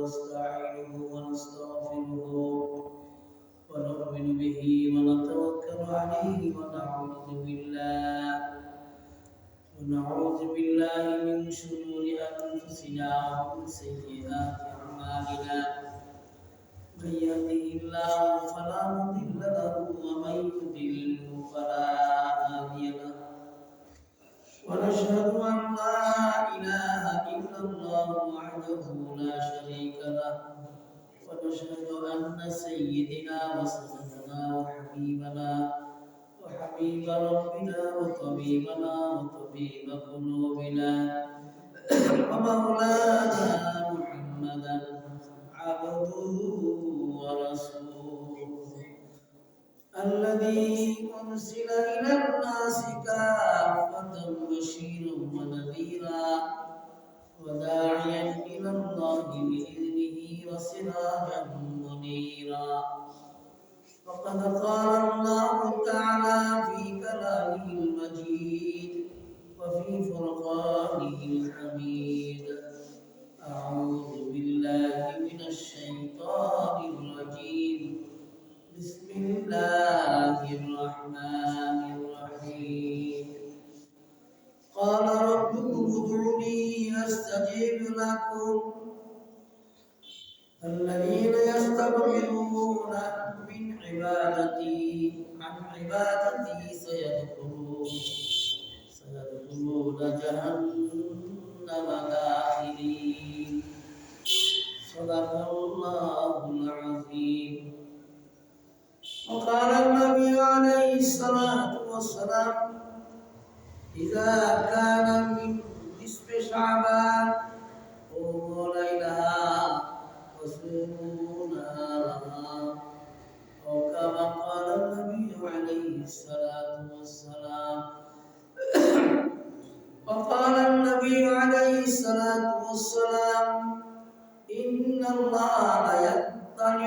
ونستعينه ونستغفره ونؤمن به ونتوكل عليه ونعوذ بالله من شرور أنفسنا ومن سيئات أعمالنا من يهده الله فلا مضل له ومن يضلل فلا هادي له ونشهد أن لا إله إلا الله وحده لا شريك له ونشهد أن سيدنا وسندنا وحبيب ربنا وطبيب قلوبنا ومولانا محمدا عبده ورسوله الذي أرسل إلى الناس كافة بشيرا ونذيرا وداعيا إلى الله بإذنه وسراجا منيرا وقد قال الله تعالى في كلامه المجيد وفي فرقانه الحميد أعوذ بالله من الشيطان الرجيم بسم الله الرحمن الرحيم قال ربكم ادعوني أستجيب لكم الذين يستكبرون عن عبادتي سيدخلون جهنم داخرين صدق الله العظيم. وقال النبي عليه الصلاة والسلام إذا كان من نصف شعبان قوموا ليلها وصوموا نهارها أو كما قال النبي عليه الصلاة والسلام. وقال النبي عليه الصلاة والسلام إن الله لا يطلع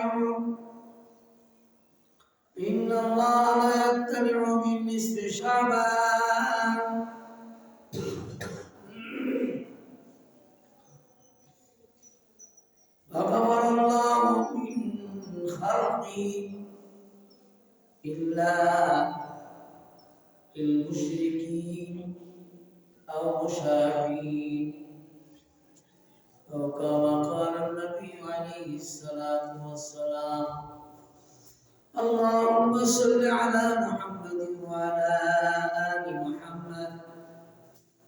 من نصف شعبان فغفر الله من خلقه إلا المشركين أو مشاهين أو كما قال النبي عليه الصلاة والسلام. اللهم صل على محمد وعلى آل محمد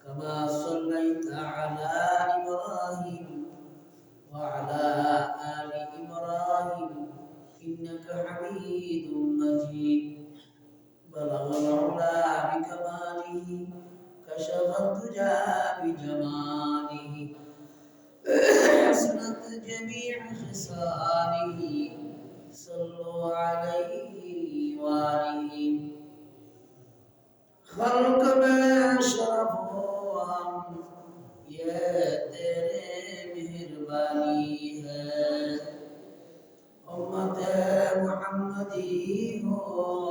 كما صليت على إبراهيم وعلى آل إبراهيم إنك حميد مجيد. بلغ العلا بكماله كشف الدجى بجماله حسنت جميع خصاله صلوا عليه وآله. خلق میں اشرف ہم یہ تیرے مہربانی ہے امت محمدی ہو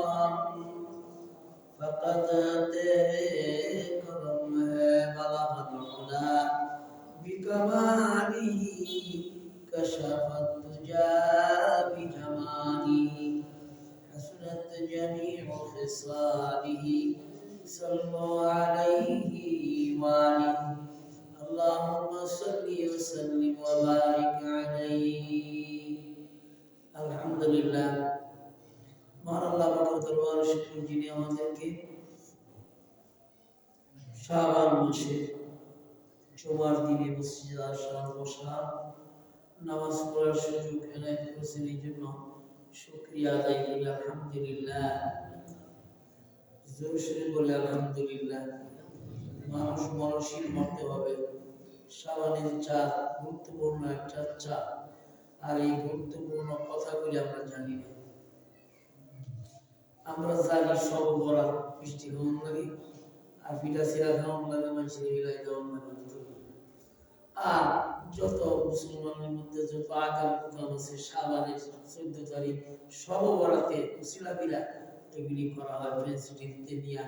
ہم فقط تیرے کرم ہے. بلغ العلا بکماله كشف الدجى بجماله حسنت جميع خصاله صلوا عليه وآله. اللهم صل وسلم وبارك عليه. الحمد لله. মহান আল্লাহ পাকের দরবারে শুকর যিনি আমাদেরকে শাবান মাসে জুমার দিনে মসজিদে আসার বসার নামাজ পড়ার সুযোগ এনায়েত করেছেন, এই জন্য শুকরিয়া আদায় করি। আলহামদুলিল্লাহ। জোরে বলে আলহামদুলিল্লাহ। মানুষই মরতে হবে। শাবানের চাঁদ গুরুত্বপূর্ণ একটা চাঁদ, আর এই গুরুত্বপূর্ণ কথাগুলি আমরা জানি না। আমরা জানি সব বরাত মিষ্টি খাওয়ান লাগে, আর পিঠা সিরা খাওয়ান লাগে, মানুষের বিলাই দেওয়ান লাগে। আর যত মুসলমানের মধ্যে যত আকাম কুকাম আছে শাবানের 14 তারিখ সব বরাতে উসিলা বিলা এগুলি করা হয়। ফেন্সিটিতে নিয়ে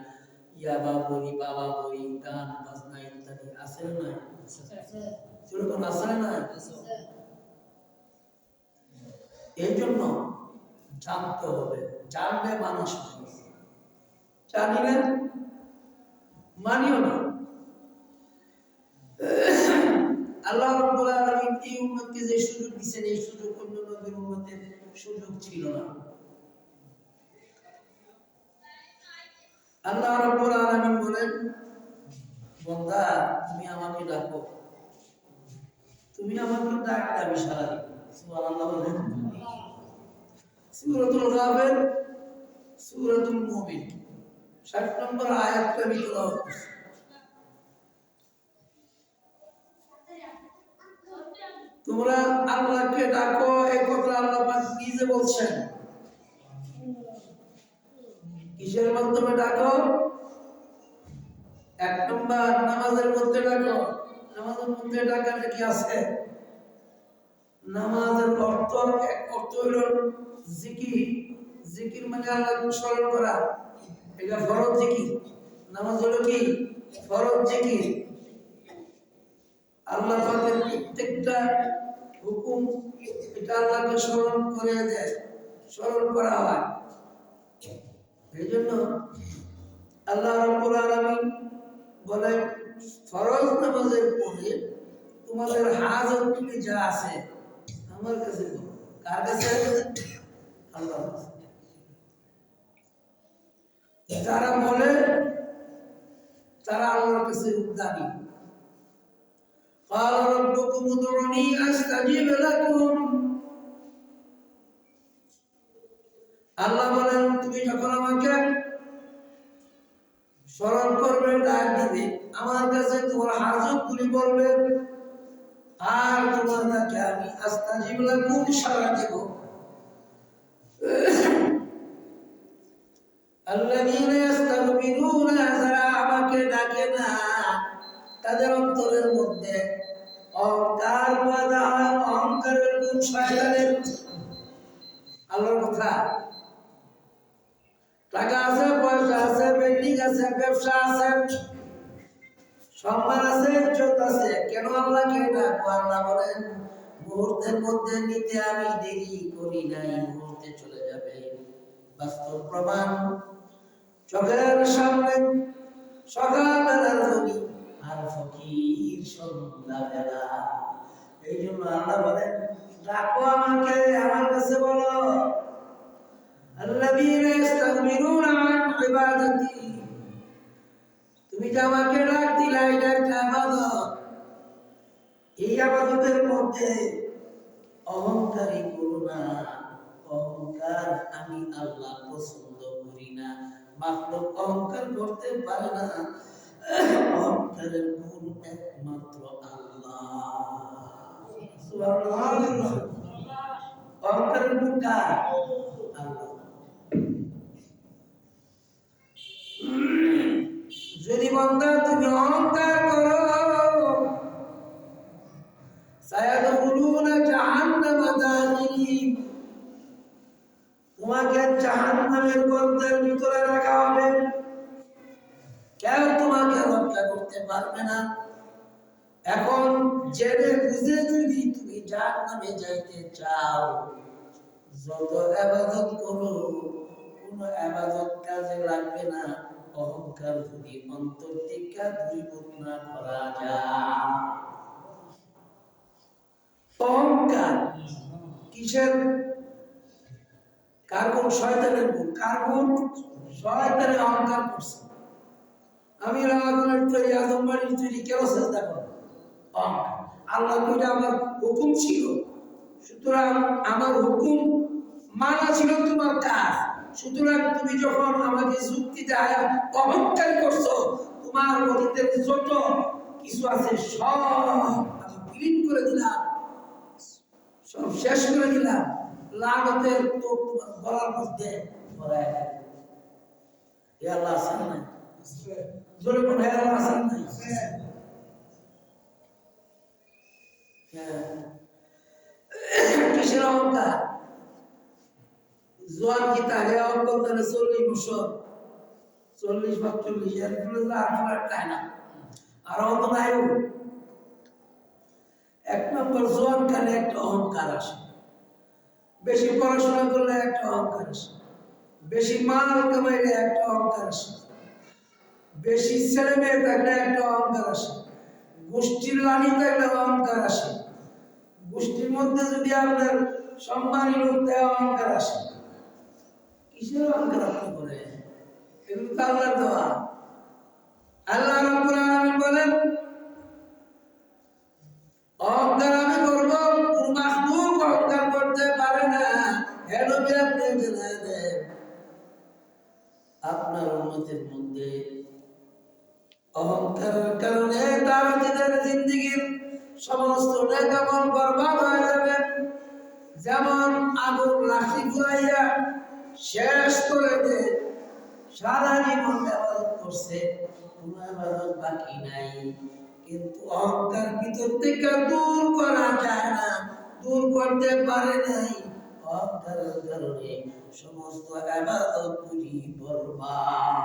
ইয়াবা বলি, বাবা বলি, গান বাজনা ইত্যাদি আছে না? সেরকম আছে না? এই জন্য জানতে হবে, জানলে মানুষ জানি না মানিও না। আল্লাহ রাব্বুল আলামিন এই উম্মতকে যে সুযোগ দিয়েছেন, এই সুযোগ অন্য নবীর উম্মতের সুযোগ ছিল না। আল্লাহ রাব্বুল আলামিন বলেন, বান্দা তুমি আমাকে ডাকো, তুমি আমাকে ডাকলে আমি সাড়া দিব। সুবহানাল্লাহ বলেন। সূরাতুল গাফির, সূরাতুল মুমিন 60 নম্বর আয়াতটা আমি তেলাওয়াত করছি। তোমরা আল্লাহকে ডাকো, এই কথা আল্লাহ পাক নিজে বলছেন। কিসের মাধ্যমে ডাকো? 1 নম্বর নামাজের মধ্যে ডাকো। নামাজের মধ্যে ডাকাটা কি আছে? নামাজের অর্থ, এক অর্থ হলো জিকির। জিকির মানে আল্লাহকে স্মরণ করা, এটা ফরজ জিকির। নামাজ হলো কি? ফরজ জিকির। আল্লাহ পাকের প্রত্যেকটা হুকুম এটা আল্লাহকে স্মরণ করে দেয়, স্মরণ করা হয়। এই জন্য আল্লাহ রাব্বুল আলামিন বলেন, ফরজ নামাজের পরে তোমাদের হাজতগুলি যা আছে আমার কাছে বলো। কার কাছে? আল্লাহর কাছে। যারা বলে তারা আল্লাহর কাছে দাবি। قال ربكم ادعوني استجب لكم। আল্লাহ বলেন, তুমি যখন আমাকে স্মরণ করবে, ডাক দিবে, আমার কাছে তোমার হাজতগুলি বলবে, আর তোমার কাছে আমি আস্তাজিব লাকুম সাড়া দেব। আল্লাযীনা ইস্তাগফিরুনা, যারা আমাকে ডাকে না, তাদের অন্তরের মধ্যে অহংকার পয়দা হয়। অহংকারের গুণ শয়তানের। আল্লাহর কথা, টাকা আছে, পয়সা আছে, বিল্ডিং আছে, ব্যবসা আছে, সম্মান আছে, ইজ্জত আছে, কেন আল্লাহকে ডাকবো? আল্লাহ বলেন, মুহূর্তের মধ্যে নিতে আমি দেরি করি নাই, মুহূর্তে চলে যাবে। বাস্তব প্রমাণ চোখের সামনে। সকালবেলার ধনী আর ফকির সন্ধ্যাবেলা। এই জন্য আল্লাহ বলেন, ডাকো আমাকে, আমার কাছে বলো। আল্লাযীনা ইস্তাগফিরুনা আন ইবাদাতি, তুমি যে আমাকে ডাক দিলা, এটা একটা ইবাদত। এই ইবাদতের মধ্যে অহংকারী করো না। অহংকার আমি আল্লাহ পছন্দ করি না। মাখলুক অহংকার করতে পারে না। অহংকারের গুণ একমাত্র আল্লাহ। সুবহানাল্লাহ। অহংকারের গুণ কার? আল্লাহ। যদি বান্দা তুমি অহংকার করো, সায়াদখুলুনা জাহান্নামা দাখিলিন, তোমাকে জাহান্নামের গর্তের ভিতরে রাখা হবে। কেউ তোমাকে রক্ষা করতে পারবে না। এখন জেনে বুঝে যদি তুমি জাহান্নামে যাইতে চাও, যত ইবাদত করো কোনো ইবাদত কাজে লাগবে না, অহংকার যদি অন্তর থেকে দূরীভূত না করা যায়। অহংকার কিসের? কার গুণ? শয়তানের গুণ। কার গুণ? শয়তানের। অহংকার করছে, আমি আগুনের তৈরি, আদম বাড়ির তৈরি, কেন চেষ্টা করো? অহংকার। আল্লাহ কইটা আমার হুকুম ছিল, সুতরাং আমার হুকুম মানা ছিল তোমার কাজ। সুতরাং তুমি যখন আমাকে যুক্তিতে অহংকার করছো, তোমার অতীতের যত কিছু আছে সব আমি বিলীন করে দিলাম, সব শেষ করে দিলাম। লানতের তো তোমার গলার মধ্যে ভরায় দিলাম। হে আল্লাহ, আছেন না? জোরে কোন হে আল্লাহ আছেন না? কিসের অহংকার? জোয়ান কি তাকে অহংকার 40 বছর, 40-45 এর আর তাই না, আর অন্ত নাই। 1 নম্বর জোয়ান কালে একটা অহংকার আসে। বেশি পড়াশোনা করলে একটা অহংকার আসে, বেশি মাল কামাইলে একটা অহংকার আসে, বেশি ছেলে মেয়ে থাকলে একটা অহংকার আসে, গোষ্ঠীর লাঠি থাকলে অহংকার আসে, গোষ্ঠীর মধ্যে যদি আপনার সম্মানী লোক দেয় অহংকার আসে। কিসের অহংকার আপনি করেন? এগুলো তো আল্লাহর দেওয়া। আল্লাহ রাব্বুল আলামিন বলেন অহংকার আমি করবো, কোন মাখলুক অহংকার করতে পারে না। হে নবী আপনি জানায় দেন আপনার উম্মতের মধ্যে অহংকারের কারণে তার নিজের জিন্দেগীর সমস্ত নেক আমল বরবাদ হয়ে যাবে। যেমন আগুন লাঠি ঘুরাইয়া শেষ করে দেয়, সারা জীবন ইবাদত করছে, কোনো ইবাদত বাকি নাই। কিন্তু অহংকার ভিতর থেকে দূর করা যায় না, দূর করতে পারে নাই। অহংকারের কারণে সমস্ত ইবাদত গুলি বরবাদ।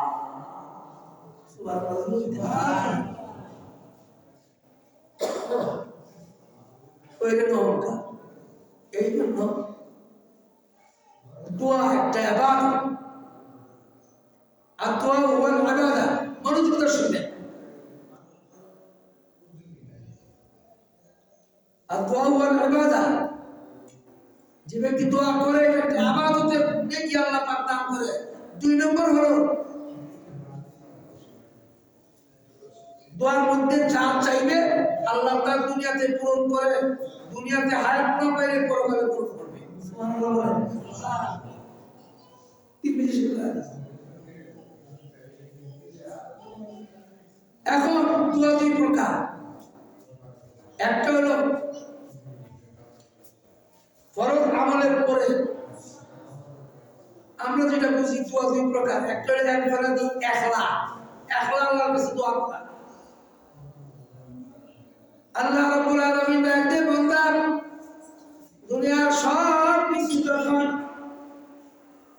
সুবহানাল্লাহ। ওই অহংকার, এই জন্য দোয়া একটা ইবাদত। আর দোয়া হওয়ার ইবাদত, মনোযোগ দিয়ে শুনবেন। আর দোয়া হওয়ার ইবাদত, যে ব্যক্তি দোয়া করে একটা ইবাদতের নেকি আল্লাহ পাক দান করে। 2 নম্বর হলো দোয়ার মধ্যে যা চাইবে আল্লাহ তাআলা দুনিয়াতে পূরণ করে, দুনিয়াতে হায়াত না পাইলে পরকালে পূরণ করবে। সুবহানাল্লাহ বলেন। এখন দোয়া 2 প্রকার। একটা হলো ফরজ আমলের পরে আমরা যেটা বুঝি দোয়া 2 প্রকার। একটা হলো একফরাদি ইখলা, ইখলা আল্লাহর কাছে দোয়া করা। আল্লাহ রাব্বুল আলামিন ডাকতে বান্দা দুনিয়ার সব কিছু যখন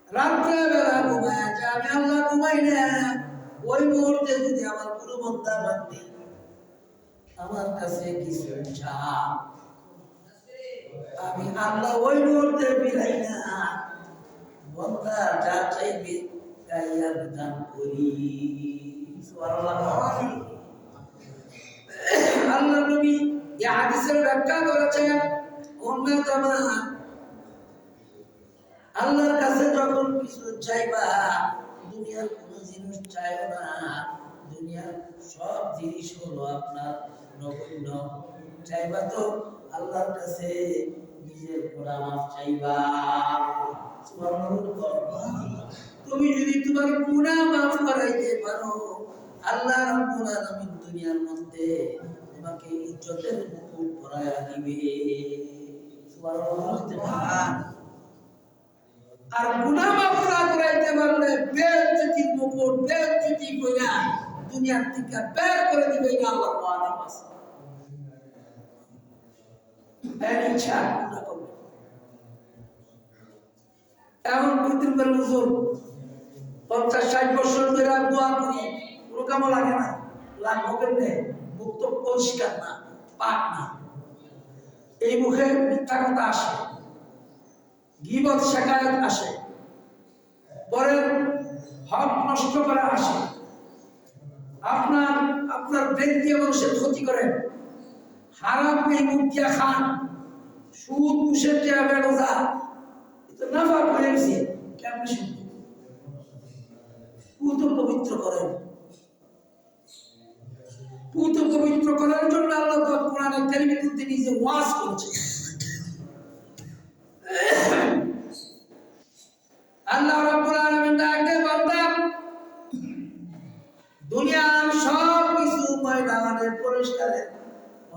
রাত্রে বেলা ঘুমায় যায়, আমি আল্লাহ ঘুমাই না, ওই মুহূর্তে যদি আমার কোনো বান্দা বান্দি আমার কাছে কিছু চায়, আমি আল্লাহ ওই মুহূর্তে বিলাই না, বান্দা যা চাইবে তাই আমি দান করি। সুবহানাল্লাহ। আল্লাহ নবী এই হাদিসের ব্যাখ্যা করেছেন উম্মতমা আল্লাহর কাছে যখন কিছু চাইবা, দুনিয়ার কোনো জিনিস চাইও না। দুনিয়ার সব জিনিস হলো আপনার নগণ্য। চাইবা তো আল্লাহর কাছে নিজের গুনাহ মাফ চাইবা। তুমি যদি তোমার গুনাহ মাফ করাইতে পারো, আল্লাহ রাব্বুল আলামিন দুনিয়ার মধ্যে তোমাকে ইজ্জতের মুকুট পরায়া দিবে। সুবহানাল্লাহ। আর গুনাহ মাফ না করাইতে পারলে বেইজ্জতির মুকুট বেইজ্জতি কইরা দুনিয়ার থেকে বের করে দিবে, এটা আল্লাহর ওয়াদা আছে। এর ইচ্ছা না করবে। এমন বুদ্ধির করে হুজুর 50-60 বছর ধরে দোয়া করি, কোনো কামও লাগে না। লাগবো কেমনে? মুখ তো পরিষ্কার না, পাক না। এই মুখে মিথ্যা কথা আসে, গীবত শিকায়ত আসে, পরের হক নষ্ট করা আসে, আপনার ব্যক্তি মানুষের ক্ষতি করেন, হারাম এই মুখ দিয়া খান, সুদ ঘুষের টিয়া বেড়োজা, এটা নাফা করে গেছে। কেমন শুনবে? পুত পবিত্র করেন। পুত পবিত্র করার জন্য আল্লাহ পাক কোরআনে কারীমের মধ্যে নিজে ওয়াজ করেছেন। আল্লাহ রাব্বুল আলামিন ডাকে বান্দা দুনিয়ার সব কিছু ময়দানের পরিষ্কারে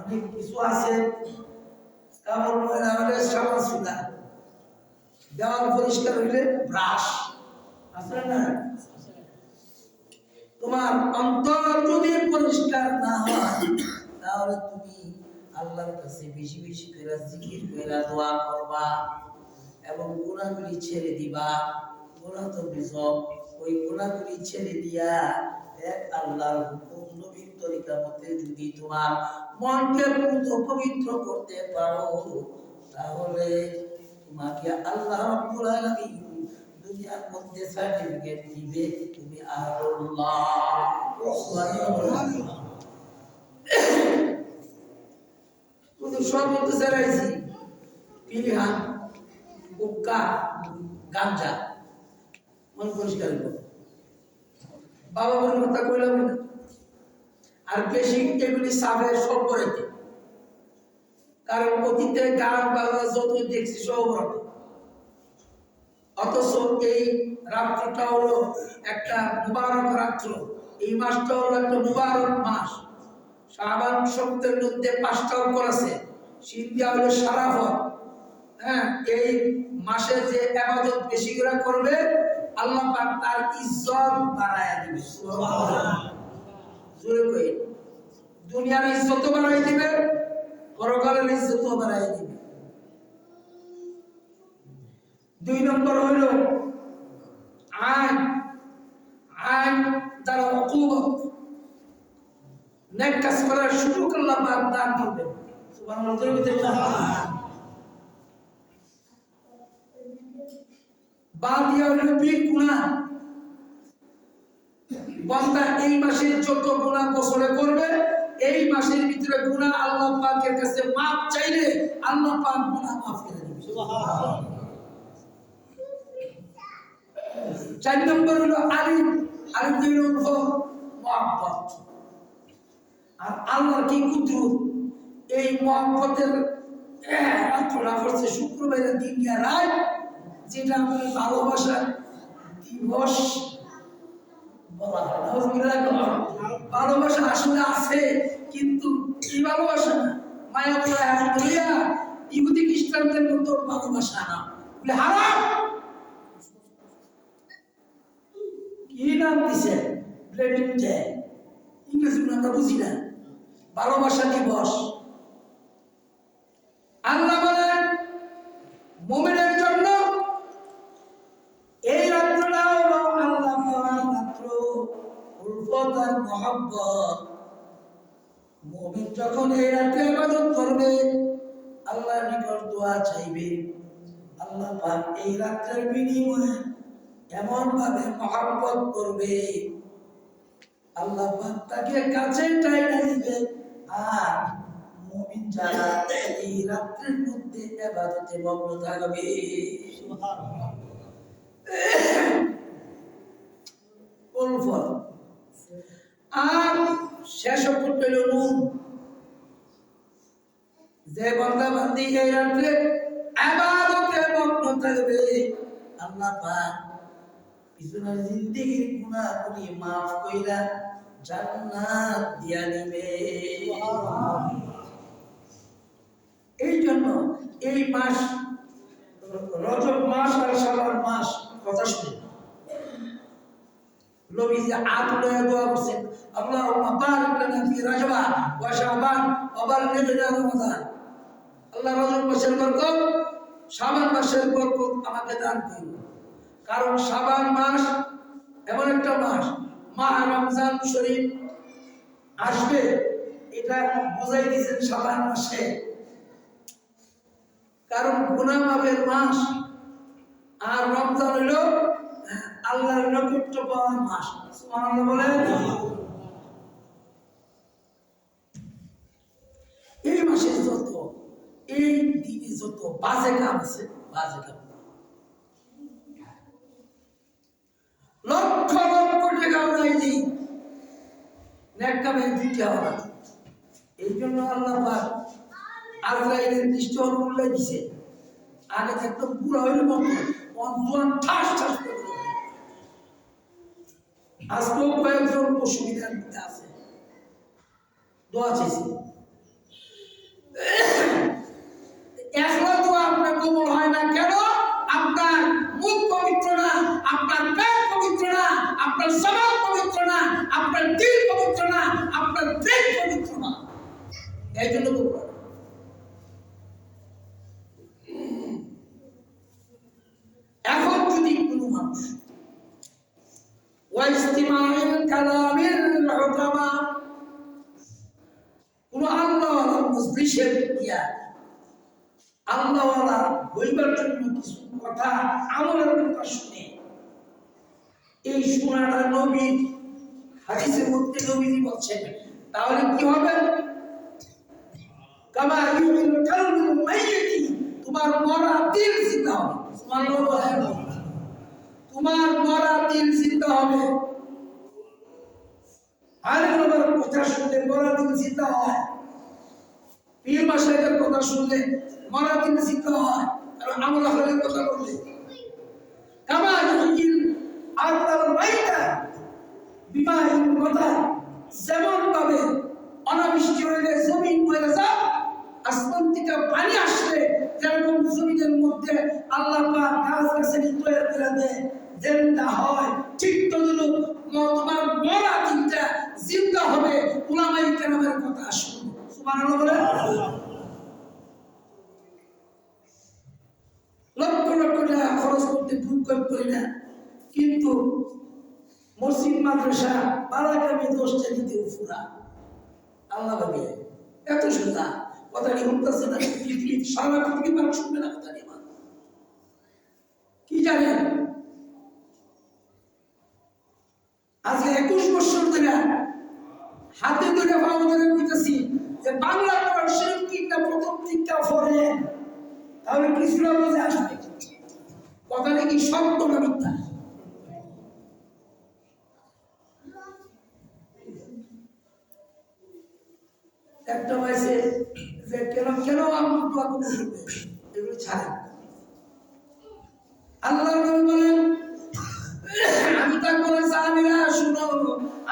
অনেক কিছু আছে। কাপড় ময়লা হলে সাবান সুতা, দেওয়াল পরিষ্কার হইলে ব্রাশ আছে না? তোমার অন্তর যদি পরিষ্কার না হয়, তাহলে তুমি আল্লাহর কাছে বেশি বেশি করে জিকির করে দোয়া করবা এবং গুনাহগুলি ছেড়ে দিবা। গুনাহ তো বুঝো, ওই গুনাহগুলি ছেড়ে দিয়া এক আল্লাহর হুকুম নবীর তরিকা মতে যদি তোমার মনকে পবিত্র করতে পারো, তাহলে তোমাকে আল্লাহ রাব্বুল আলামিন দুনিয়ার মধ্যে সার্টিফিকেট দিবে তুমি আল্লাহ। শুধু সব মধ্যে চালাইছি পিলিহান হুক্কা গাঞ্জা মন পরিষ্কার করো বাবা বলে কথা কইলাম না আর বেশি এগুলি সাবের সব করেছে কারণ অতীতে গান বাজনা যতই দেখছি সব রকম অথচ এই রাত্রটা হলো একটা মুবারক রাত্র এই মাসটা হলো একটা মুবারক মাস শাবান শব্দের মধ্যে 5টা অক্ষর আছে শিন দেওয়া হলো শারাফত হ্যাঁ এই মাসে যে ইবাদত বেশি করে করবে আল্লাহ পাক তার ইজ্জত বাড়ায় দিবে সুবহানাল্লাহ জোরে কই দুনিয়ার ইজ্জত বাড়ায় দিবে পরকালের ইজ্জত বাড়ায় দিবে 2 নম্বর হলো আইন দ্বারা উকুবত নেক কাজ করার সুযোগ আল্লাহ পাক দান করবেন সুবহানাল্লাহ জোরে বলতে বাদিয়া হলো বীর গুনাহ বান্দা এই মাসের যত গুনাহ বছরে করবে এই মাসের ভিতরে গুনাহ আল্লাহ পাকের কাছে maaf চাইলে আল্লাহ পাক গুনাহ maaf করে দিবেন সুবহানাল্লাহ 4 নম্বর হলো আলিম দিল মুহাব্বত আর আল্লাহর কি কুদরত এই মুহাব্বতের রাতটা করছে শুক্রবারের দিন ইয়া রাত যেটা আমাদের ভালোবাসা দিবস বলা হয় ভালোবাসা আসলে আছে কিন্তু এই ভালোবাসা না মায়া বলা ইহুদি খ্রিস্টানদের মতো ভালোবাসা না বলে হারাম কি নাম দিছে ব্লেডিং ডে ইংরেজি আমরা বুঝি না ভালোবাসা দিবস আল্লাহ বলেন মুমিনের জন্য এই রাত্রটা হলো আল্লাহ পাওয়ার রাত্র উলফত আর মহব্বত মুমিন যখন এই রাত্রে ইবাদত করবে আল্লাহর নিকট দোয়া চাইবে আল্লাহ পাক এই রাত্রের বিনিময়ে এমন ভাবে মহব্বত করবে আল্লাহ পাক তাকে কাছে টাইনা দিবে আর মুমিন যারা এই রাত্রের মধ্যে ইবাদতে মগ্ন থাকবে সুবহানাল্লাহ উলফত আর শেষ করতে হলো নুন যে বান্দা বান্দি এই রাত্রে ইবাদতে মগ্ন থাকবে আল্লাহ পাক পিছনের জিন্দেগির গুনাহগুলি maaf কইরা জান্নাত দিয়া দিবে এই জন্য এই মাস রজব মাস আর শাবান মাস কথা শুনে নবী যে আতুলে দোয়া করছেন আল্লাহুম্মা বারিক লানা ফি রজব ওয়া শাবান ওয়া বাল্লিগনা রমাদান আল্লাহ রজব মাসের বরকত শাবান মাসের বরকত আমাকে দান করুন কারণ শাবান মাস এমন একটা মাস মাহ রমজান শরীফ আসবে এটা বুঝাই দিয়েছেন শাবান মাসে কারণ গুনাহ মাফের মাস আর রমজান হলো আল্লাহর নৈকট্য পাওয়ার মাস সুবহানাল্লাহ বলেন এই মাসে যত এই দিনে যত বাজে কাম আছে বাজে কাম লক্ষ লক্ষ টাকা উড়াই দিই নেক কামে দিতে হবে এই জন্য আল্লাহ পাক আজরাইলের দৃষ্টি অনুল্লাই দিছে আগে থাকতো বুড়া হইলে মতো অঞ্জন ঠাস ঠাস করে আজকেও কয়েকজন অসুবিধার মধ্যে আছে দোয়া চাইছি একলা দোয়া আপনার কবুল হয় না কেন আপনার মুখ পবিত্র না আপনার পেট পবিত্র না আপনার জবান পবিত্র না আপনার দিল পবিত্র না আপনার ব্রেন পবিত্র না এই জন্য কবুল হয় এখন যদি কোনো মানুষ ওয়াইস্তিমাইল কালামিল হুকামা কোন আল্লাহ মুজলিসের ইয়া আল্লাহওয়ালা হইবার জন্য কিছু কথা আমলের কথা শুনে, এই শোনাটা নবীর হাদিসের মধ্যে নবীজি বলছেন, তাহলে কি হবে? কামা ইউমিল কালবুল মাইয়িতি, তোমার মরা দিল জিন্দা হবে। সুবহানাল্লাহ, তোমার মরা দিল জিন্দা হবে। আলেমের কথা শুনলে মরা দিল জিন্দা হয়, পীর মাশায়েখের কথা শুনলে মরা দিল জিন্দা হয়, আর আমল আখলাকের কথা বললে কামা ইউমিল আরদাল মাইতা বিমা ইউমাতা, যেমন ভাবে অনাবৃষ্টি হলে জমিন মরে যায়, আসমান থেকে পানি আসলে যেরকম জমিনের মধ্যে আল্লাহ পাক গাছ গাছালি তৈরি করে দেয়, জিন্দা হয়, ঠিক তদ্রূপ তোমার মরা দিলটা জিন্দা হবে। উলামায়ে কেরামের কথা শুনুন, সুবহানাল্লাহ বলে। লক্ষ লক্ষ টাকা খরচ করতে ভুল করি না, কিন্তু মসজিদ মাদ্রাসা বারাকামি 10টা দিতে ফুরা আল্লাহ ভাবে এত সোজা কথাটি শুনতেছে না, সারা পৃথিবী মানুষ শুনবে না কথাটি। কি জানেন, আজকে 21 বছর ধরে হাতে ধরে পাও ধরে বুঝতেছি যে বাংলা কোরআন শরীফ কিনা প্রথম দিকটা পড়ে, তাহলে কিছুটা বুঝে আসবে কথাটা কি সত্য না মিথ্যা। একটা বয়সে যে কেন কেন আমি দোয়া করতে হবে, এগুলো ছাড়ে। আল্লাহ বলেন, আমি তা করে সাহাবীরা শুনো,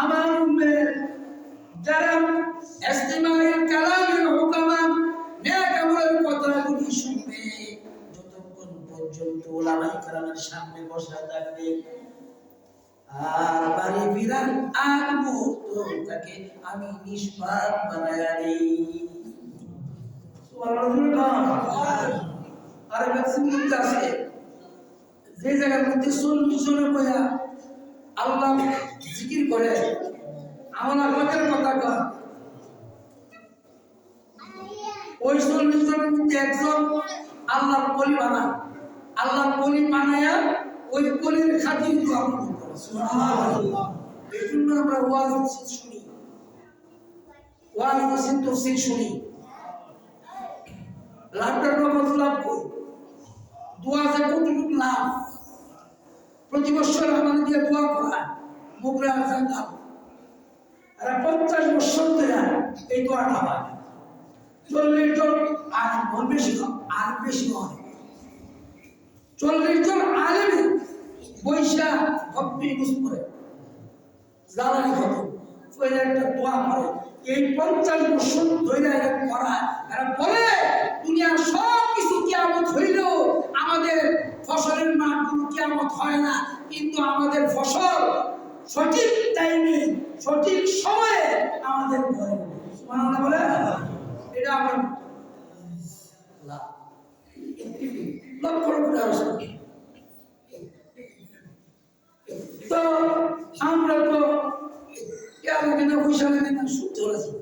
আমার উম্মত যারা ইস্তিমাউল কালামের হুকামা নেক আমলের কথাগুলি শুনবে, যতক্ষণ পর্যন্ত উলামায়ে কেরামের সামনে বসা থাকবে, আর বাড়ি ফিরার আগ মুহূর্ত তাকে আমি নিষ্পাপ বানায়া দেই। সুবহানাল্লাহ। আর ম্যাক্সিমাম আছে যে জায়গার মধ্যে 40 জনে বইয়া আল্লাহ জিকির করে, আমল আখলাকের কথা কয়, ওই 40 জনের মধ্যে একজন আল্লাহর ওলি বানায়, আল্লাহর ওলি বানায়া ওই ওলির খাতির দোয়া করে। সুবহানাল্লাহ। এই জন্য আমরা ওয়াজ শুনি, ওয়াজ তফসির শুনি, লাভটার নগদ লাভ করি, দোয়া যে কতটুকু লাভ। প্রতি বছর আমাদের দিয়ে দোয়া করা মুগরা জানতাম, আর 50 বছর ধরে এই দোয়াটা হয়। 40 জন আর বেশি আর বেশি হয়, 40 জন আলেম বৈশা ভক্তি বুঝ করে জালালি খতম ওই একটা দোয়া করে। এই 50 বছর ধরে করা, এরা বলে দুনিয়ার সব কিছু কিয়ামত হইল, আমাদের ফসলের মাঠগুলো কিয়ামত হয় না, কিন্তু আমাদের ফসল সঠিক টাইমে সঠিক সময়ে আমাদের ঘরে। সুবহানাল্লাহ বলে। এটা আমার লক্ষ লক্ষ আলোচনা। তো আমরা তো কেমন না পয়সা লাগে না, সুদ ধরেছি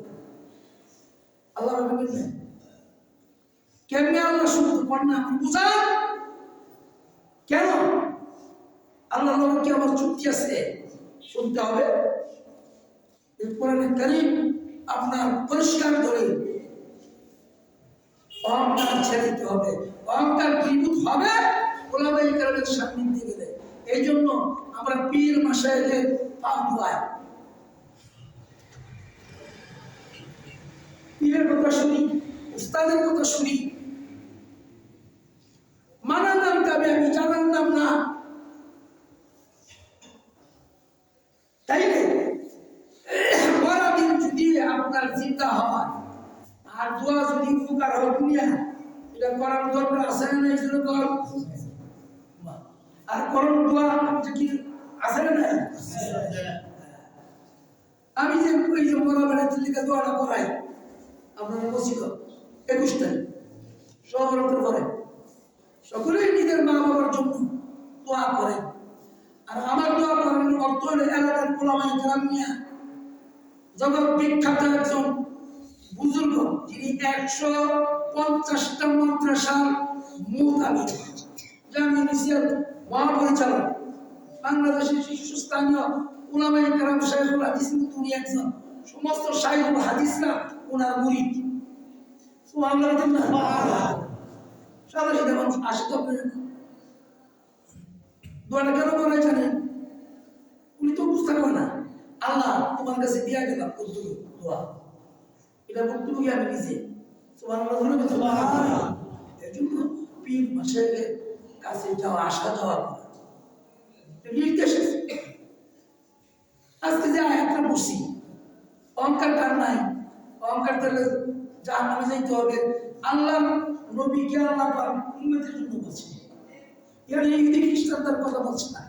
আল্লাহ কেমনি আল্লাহ সুদ করেন না বুঝা কেন? আল্লাহ কি আমার চুক্তি আছে, শুনতে হবে। কোরআনে কারীম আপনার পরিষ্কার করে অহংকার ছেড়ে দিতে হবে, অহংকার দূরীভূত হবে উলামায়ে কেরামের সান্নিধ্যে গেলে। এই জন্য আমরা পীর মাশায়েখের পা ধোয়াই, পীরের কথা শুনি, উস্তাদের কথা শুনি, মানার তবে আমি জানতাম না, তাই না? পরাদিন যদি আপনার চিন্তা হয় আর দোয়া যদি উপকার হয় দুনিয়া, এটা করার দরকার আছে না? এই জন্য কর আর করণ দোয়া কি আছে না? আমি যে ওই যে মরা বেড়াতে লিখে দোয়াটা করাই আপনারা বসিত 21 তারিখ সবরত করে, সকলেই নিজের মা বাবার জন্য দোয়া করেন। আর আমার দোয়া করার অর্থ হলো এলাকার উলামায়ে কেরাম নিয়ে জগৎ বিখ্যাত একজন বুজুর্গ যিনি 150টা মাদ্রাসার মুতাবিক জামি মিসির মহাপরিচালক, বাংলাদেশের শীর্ষস্থানীয় উলামায়ে কেরাম শাইখুল হাদিস, উনি একজন সমস্ত শাইখুল হাদিসরা ওনার মুরিদ। সুবহানাল্লাহ। সাদা সিধা মানুষ আসে তো দোয়াটা কেন করে জানেন? উনি তো বুঝতে পারে না, আল্লাহ তোমার কাছে দিয়া গেলাম কতটুকু দোয়া, এটা কতটুকু আমি নিজে। সুবহানাল্লাহ। এর জন্য পীর মাশায়েখের কাছে যাওয়া আসা যাওয়া নির্দেশ আছে। আজকে যে আয়াতটা বসি, অহংকার কার নাই? অহংকার তাহলে জাহান্নামে যাইতে হবে। আল্লাহ নবীকে আল্লাহ পাক উম্মতের জন্য বলছে, এর ইহুদি খ্রিস্টানদের কথা বলছে না।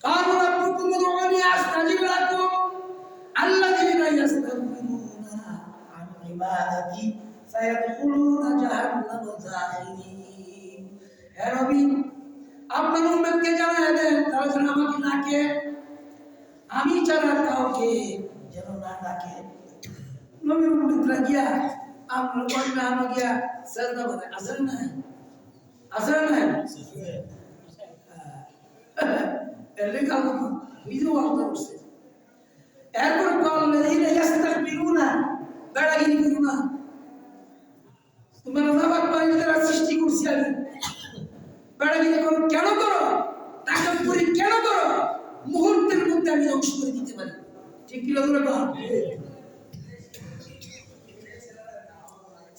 قالوا ربكم ادعوني استجب لكم الذين يستكبرون عن عبادتي سيدخلون جهنم داخرين। হে নবী, আপনার উম্মতকে জানায় দেন তারা যেন আমাকে ডাকে, আমি ছাড়া কাউকে যেন না ডাকে। নবীর উম্মতরা গিয়া আমরা কইনা আমরা গিয়া সাজদা করে আসেন না, আসেন না এলে কাল নিজে ওয়াক্ত করছে। এরপর কল্লাযিনা ইস্তাকবিরুনা, বেড়াগিরি করো না, তোমার নাবাক বান্দারা সৃষ্টি করছি আমি, বেড়াগিরি করো কেন করো, তাকাব্বুরি কেন করো? মুহূর্তের মধ্যে আমি ধ্বংস করে দিতে পারি। ঠিক কি লাগলো না?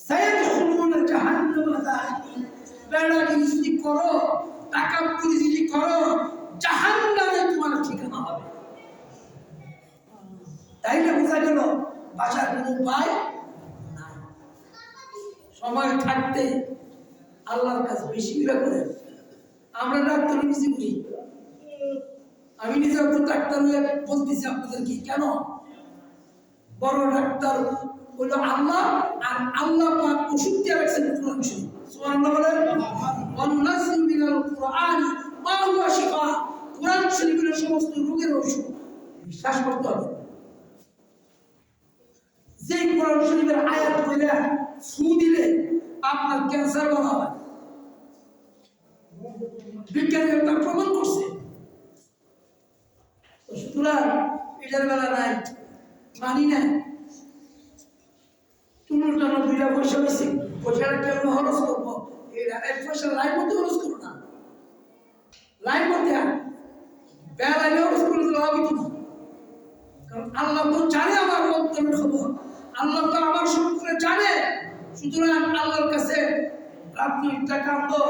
সাইয়াদখুলুনা জাহান্নামা দাখিরিন, বেড়াগিরি যদি করো, তাকাব্বুরি যদি করো, জাহান্নামে তোমার ঠিকানা হবে। তাইলে বোঝা গেল বাঁচার কোনো উপায় নাই। সময় থাকতে আল্লাহর কাছে বেশি করে। আমরা ডাক্তার বেশি করি, আমি নিজে একটু ডাক্তার হয়ে বলতেছি আপনাদেরকে, কেন? বড় ডাক্তার হলো আল্লাহ, আর আল্লাহ পাক ওষুধ দিয়ে রাখছেন কোরআন শরীফ। সুবহানাল্লাহ বলেন। ওয়ানুনাজ্জিলু মিনাল কুরআনি মা হুয়া শিফা, কোরআন শরীফের সমস্ত রোগের ওষুধ। বিশ্বাস করতে হবে। যে কোরআন শরীফের আয়াত কইলে ফু দিলে আপনার ক্যান্সার বলা হয়, বিজ্ঞানীরা তা প্রমাণ করছে। সুতরাং এটার বেলা নাই, মানি না। তুমি টানো 2 পয়সা বেশি, পয়সাটা কেন খরচ করবো? এক পয়সা লাইন মধ্যে খরচ করো না, লাইন মধ্যে বেলাইনে খরচ করে দিলে হবে তো। কারণ আল্লাহ তো জানে আমার অন্তরের খবর, আল্লাহ তো আমার সম্পর্কে জানে। সুতরাং আল্লাহর কাছে রাত্রিটা কাঁদো,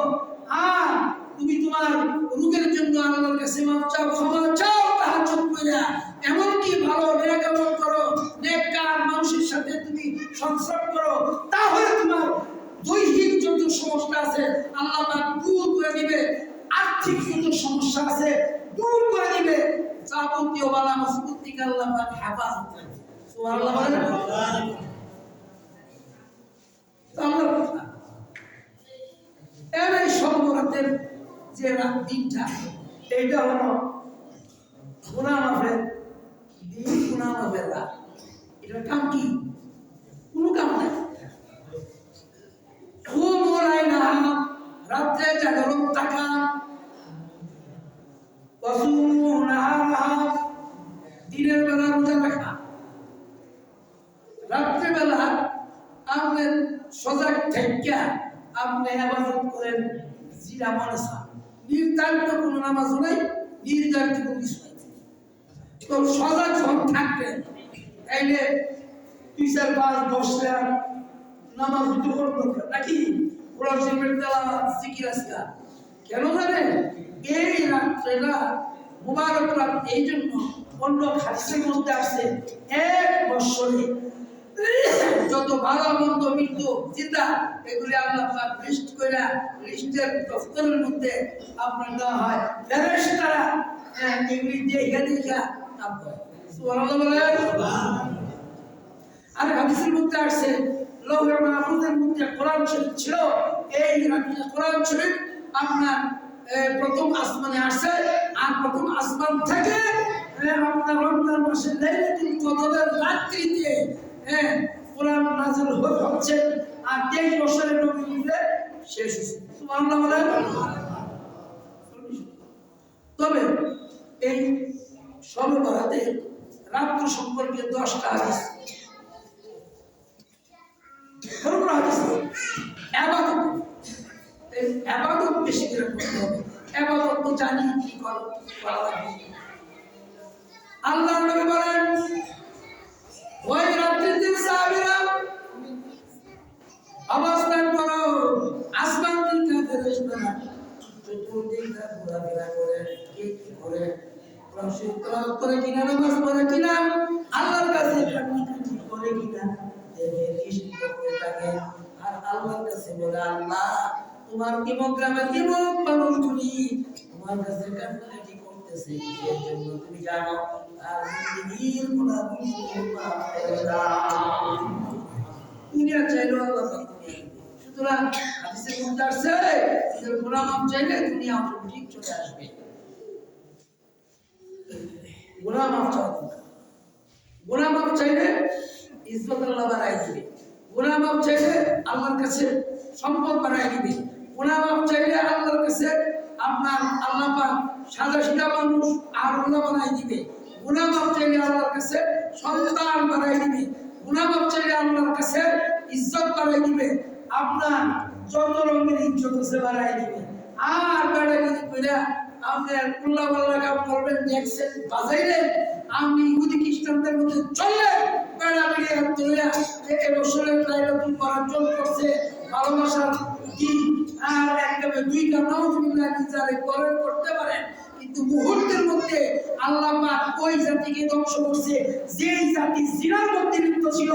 আর তুমি তোমার রোগের জন্য আল্লাহর কাছে মাফ চাও, ক্ষমা চাও, তাহাজ্জুদ কইরা এমনকি ভালো নেক আমল করো, নেককার মানুষের সাথে তুমি সংসর্গ করো, তাহলে তোমার দৈহিক যত সমস্যা আছে আল্লাহ পাক দূর করে দিবে, আর্থিক যত সমস্যা আছে দূর করে দিবে, যাবতীয় বালা মুসিবত থেকে আল্লাহ পাক হেফাজত করবে। সুবহানাল্লাহ বলেন। আল্লাহ এই সবরাতের যে রাত দিনটা, এইটা হলো গুনাহ মাফের দিন, গুনাহ মাফের রাত। এটার কাম কি? কোনো কাম নাই। রাত্রে জাগরণ থাকা, দিনের বেলা রোজা রাখা, রাত্রে বেলা আপনি সজাগ থেকে আপনি ইবাদত করেন। জিরা মানসা নির্ধারিত কোনো নামাজও নাই, নির্ধারিত কোনো কিছু নাই। তো সজাগ যখন থাকবেন, তাইলে 2-4-5-10 নামাজ দুটো করে দরকার নাকি? কোরআন শরীফের তেলাওয়াত, জিকির আজকার। কেন জানেন? এই রাত্রেটা মুবারক রাত। এই জন্য অন্য হাদিসের মধ্যে আসছে 1 বছরে যত ভালো মন্দ মৃত্যু চিন্তা এগুলি আল্লাহ পাক লিস্ট কইরা লিস্টের দফতরের মধ্যে আপনার দেওয়া হয়। ফেরেশতারা এগুলি দেখে দেখে আপনার সুবহানাল্লাহ বলেন। আর হাদিসের মধ্যে আসছে লৌহে মাহফুজের মধ্যে কোরআন শরীফ ছিল। এই কোরআন শরীফ আপনার প্রথম আসমানে আসছে, আর প্রথম আসমান থেকে আপনার রমজান মাসে লাইলাতুল কদরের রাত্রিতে কোরআন নাযিল হচ্ছে আর 23 বছরের নবী মিলে শেষ হয়েছে। সুবহানাল্লাহ বলেন। তবে এই শবে বরাতে রাত্র সম্পর্কে 10টা হাদিস আবাদত বেশি করে করতে হবে। আবাদত তো জানি কি করা লাগবে। আল্লাহ নবী বলেন ওই রাত্রিতে সাহাবীরা অবস্থান করো, আসমান থেকে ফেরেশতারা চতুর্দিকে ঘোরাফেরা করে কি করে প্রশিক্ষণ করে কিনা, নামাজ পড়ে কিনা, আল্লাহর কাছে কান্নাকাটি করে কিনা দেখে কৃষ্ণ করতে থাকে। আর আল্লাহর কাছে বলে আল্লাহ তোমার কিমগ্রামে কিমক পালন করি তোমার কাছে কান্নাকাটি করতেছে এর জন্য তুমি জানো। আর জিন্দেগীর গুনাহগুলো মাফ করে দাও। দুনিয়া চাইলো আল্লাহ দুনিয়া। সুতরাং হাদিসে মধ্যে আছে নিজের গুনাহ মাফ চাইলে দুনিয়া অটোমেটিক চলে আসবে। গুনাহ মাফ চাইতে গুনাহ মাফ চাইলে ইজ্জত আল্লাহ বাড়ায় দিবে। গুনাহ মাফ চাইলে আল্লাহর কাছে সম্পদ বাড়ায় দিবে। গুনাহ মাফ চাইলে আল্লাহর কাছে আপনার আল্লাহ পাক সাদাসিধা মানুষ আর আল্লাহ বানায় দিবে। গুনাহ মাফ চাইলে আল্লাহর কাছে সন্তান বাড়ায় দিবে। গুনাহ মাফ চাইলে আল্লাহর কাছে ইজ্জত বাড়ায় দিবে। আপনার যত রঙের ইজ্জত আছে বাড়ায় দিবে। আর বাড়াগিরি কইরা আপনি আল্লাহ আল্লাহ কাম করবেন, দেখছেন বাজাইলেন, আপনি ইহুদি খ্রিস্টানদের মধ্যে চললেন বেড়াবেড়ি আর তুলিয়া এবছরের লাইলাতুল কদর করছে ভালোবাসার দিন আর একদমে দুই কানাও যদি বিচারে করেন করতে পারেন। কিন্তু মুহূর্তের মধ্যে আল্লাহ পাক ওই জাতিকে ধ্বংস করছে যেই জাতি জিনার মধ্যে লিপ্ত ছিল,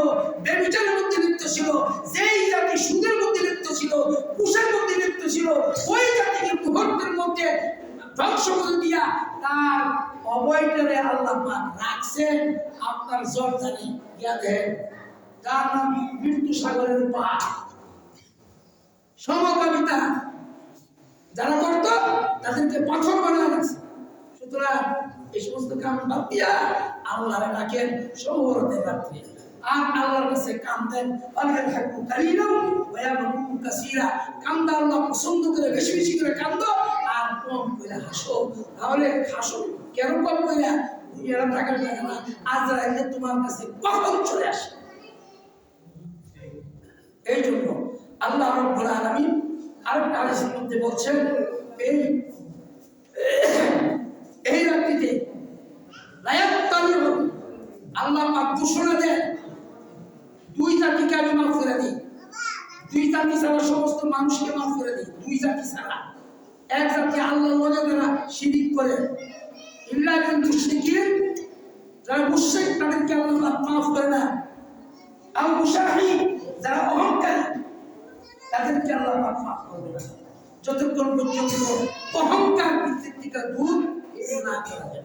ব্যভিচারের মধ্যে লিপ্ত ছিল, যেই জাতি সুদের মধ্যে লিপ্ত ছিল, ঘুষের মধ্যে লিপ্ত ছিল, ওই জাতিকে মুহূর্তের মধ্যে ধ্বংস করে দিয়া তার অবৈধরে আল্লাহ পাক রাখছেন আপনার জর্দানে গিয়া দেন, যার নাম মৃত্যু সাগরের পার। সমকামিতা যারা করত তাদেরকে পাথর বানিয়ে রাখছে। সুতরাং এই সমস্ত কাম বাদ দিয়া আল্লাহরে ডাকেন সৌরতে রাখতে আর আল্লাহর কাছে কান্দেন। আল্লাহ হাকু কালিলাম ওয়া বাকু কাসীরা, কান্দা আল্লাহ পছন্দ করে বেশি বেশি করে কান্দো আর কম করে হাসো। তাহলে হাসো কেন কম করে? দুনিয়ার টাকার টাকা না, আজরাইল তোমার কাছে কখন চলে আসে। এই জন্য আল্লাহ রাব্বুল আলামিন আরেকটা হাদিসের মধ্যে বলছেন এই রাত্রিতে আল্লাহ পাক ঘোষণা দেন দুই জাতিকে আমি মাফ করে দিই। দুই জাতি ছাড়া সমস্ত মানুষকে মাফ করে দিই। দুই জাতি ছাড়া এক জাতি আল্লাহর লগে যারা শিরিক করে, ইল্লা বিল মুশরিকিন, যারা মুশরিক তাদেরকে আল্লাহ মাফ করে না। আল মুশাহি, যারা অহংকারী তাদেরকে আল্লাহ পাক মাফ করবে না যতক্ষণ পর্যন্ত অহংকার থেকে দূর না করা যাবে।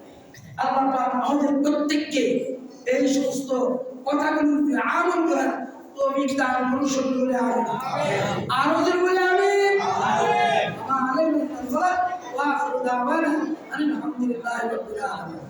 আল্লাহ পাক আমাদের প্রত্যেককে এই সমস্ত কথাগুলোকে আমল করার তৌফিক দান করুন। সকলে বলে আমিন। আরো জোরে বলে আমিন। আমিন। ওয়া আখিরু দাওয়ানা আলহামদুলিল্লাহি রাব্বিল আলামিন।